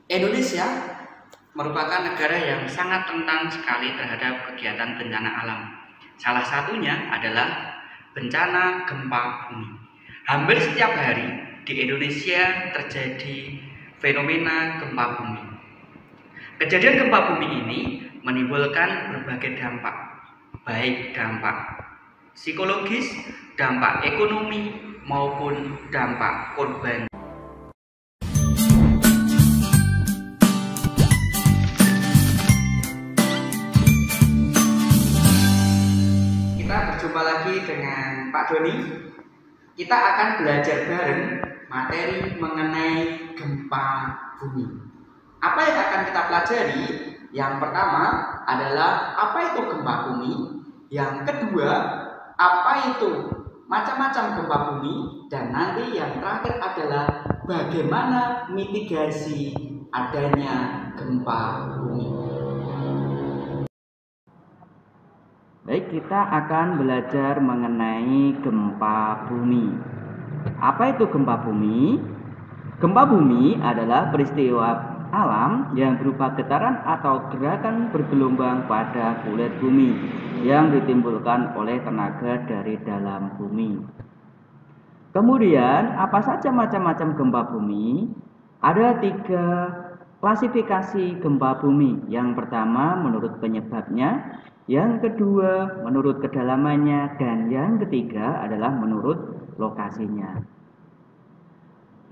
Indonesia merupakan negara yang sangat rentan sekali terhadap kegiatan bencana alam. Salah satunya adalah bencana gempa bumi. Hampir setiap hari di Indonesia terjadi fenomena gempa bumi. Kejadian gempa bumi ini menimbulkan berbagai dampak, baik dampak psikologis, dampak ekonomi, maupun dampak korban. Berjumpa lagi dengan Pak Doni. Kita akan belajar bareng materi mengenai gempa bumi. Apa yang akan kita pelajari? Yang pertama adalah apa itu gempa bumi. Yang kedua, apa itu macam-macam gempa bumi. Dan nanti yang terakhir adalah bagaimana mitigasi adanya gempa bumi. Baik, kita akan belajar mengenai gempa bumi. Apa itu gempa bumi? Gempa bumi adalah peristiwa alam yang berupa getaran atau gerakan bergelombang pada kulit bumi yang ditimbulkan oleh tenaga dari dalam bumi. Kemudian, apa saja macam-macam gempa bumi? Ada 3 klasifikasi gempa bumi. Yang pertama menurut penyebabnya, yang kedua menurut kedalamannya, dan yang ketiga adalah menurut lokasinya.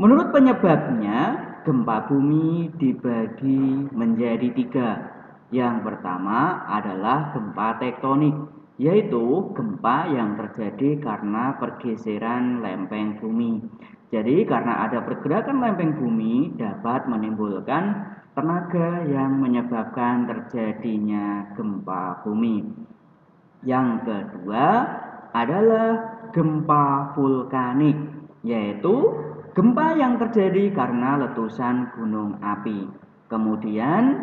Menurut penyebabnya, gempa bumi dibagi menjadi 3. Yang pertama adalah gempa tektonik, yaitu gempa yang terjadi karena pergeseran lempeng bumi. Jadi karena ada pergerakan lempeng bumi dapat menimbulkan tenaga yang menyebabkan terjadinya gempa bumi. Yang kedua adalah gempa vulkanik, yaitu gempa yang terjadi karena letusan gunung api. Kemudian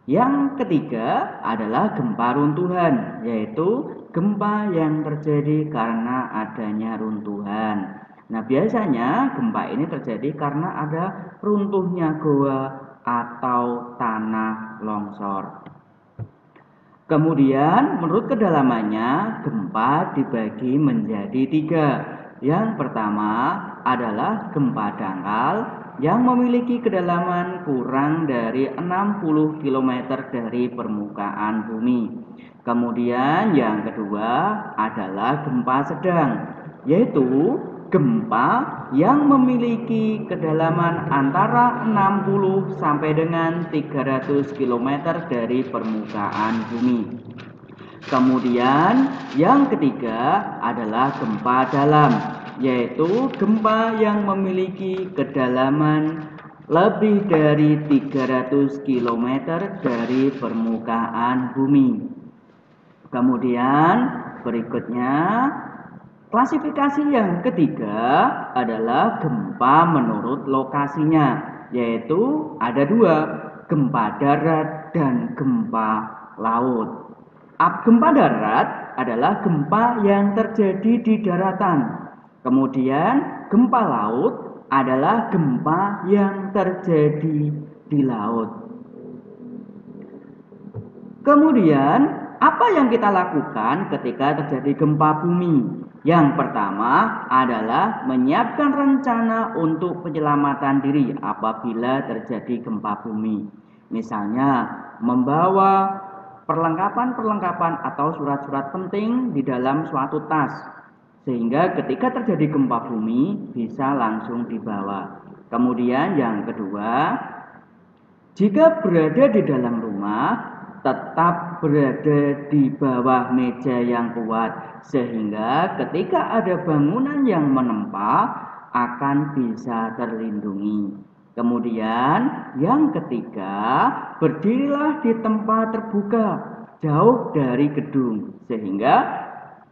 yang ketiga adalah gempa runtuhan, yaitu gempa yang terjadi karena adanya runtuhan. Nah, biasanya gempa ini terjadi karena ada runtuhnya goa atau tanah longsor. Kemudian menurut kedalamannya, gempa dibagi menjadi 3. Yang pertama adalah gempa dangkal yang memiliki kedalaman kurang dari 60 km dari permukaan bumi. Kemudian yang kedua adalah gempa sedang, yaitu gempa yang memiliki kedalaman antara 60 sampai dengan 300 km dari permukaan bumi. Kemudian yang ketiga adalah gempa dalam, yaitu gempa yang memiliki kedalaman lebih dari 300 km dari permukaan bumi. Kemudian berikutnya, klasifikasi yang ketiga adalah gempa menurut lokasinya, yaitu ada 2, gempa darat dan gempa laut. Gempa darat adalah gempa yang terjadi di daratan. Kemudian gempa laut adalah gempa yang terjadi di laut. Kemudian apa yang kita lakukan ketika terjadi gempa bumi? Yang pertama adalah menyiapkan rencana untuk penyelamatan diri apabila terjadi gempa bumi. Misalnya membawa perlengkapan-perlengkapan atau surat-surat penting di dalam suatu tas, sehingga ketika terjadi gempa bumi bisa langsung dibawa. Kemudian yang kedua, jika berada di dalam rumah, tetap berada di bawah meja yang kuat, sehingga ketika ada bangunan yang menimpa akan bisa terlindungi. Kemudian yang ketiga, berdirilah di tempat terbuka jauh dari gedung, sehingga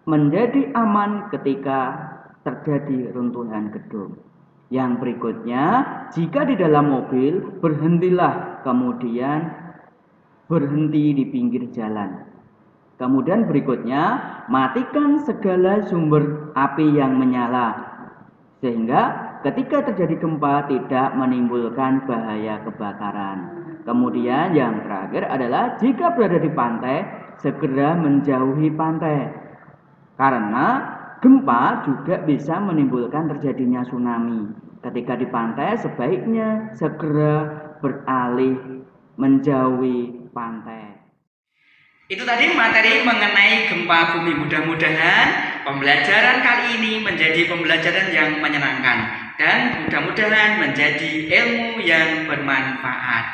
menjadi aman ketika terjadi runtuhan gedung. Yang berikutnya, jika di dalam mobil, berhentilah, kemudian berhenti di pinggir jalan. Kemudian berikutnya, matikan segala sumber api yang menyala, sehingga ketika terjadi gempa tidak menimbulkan bahaya kebakaran. Kemudian yang terakhir adalah jika berada di pantai, segera menjauhi pantai. Karena gempa juga bisa menimbulkan terjadinya tsunami. Ketika di pantai sebaiknya segera beralih menjauhi pantai. Itu tadi materi mengenai gempa bumi. Mudah-mudahan pembelajaran kali ini menjadi pembelajaran yang menyenangkan dan mudah-mudahan menjadi ilmu yang bermanfaat.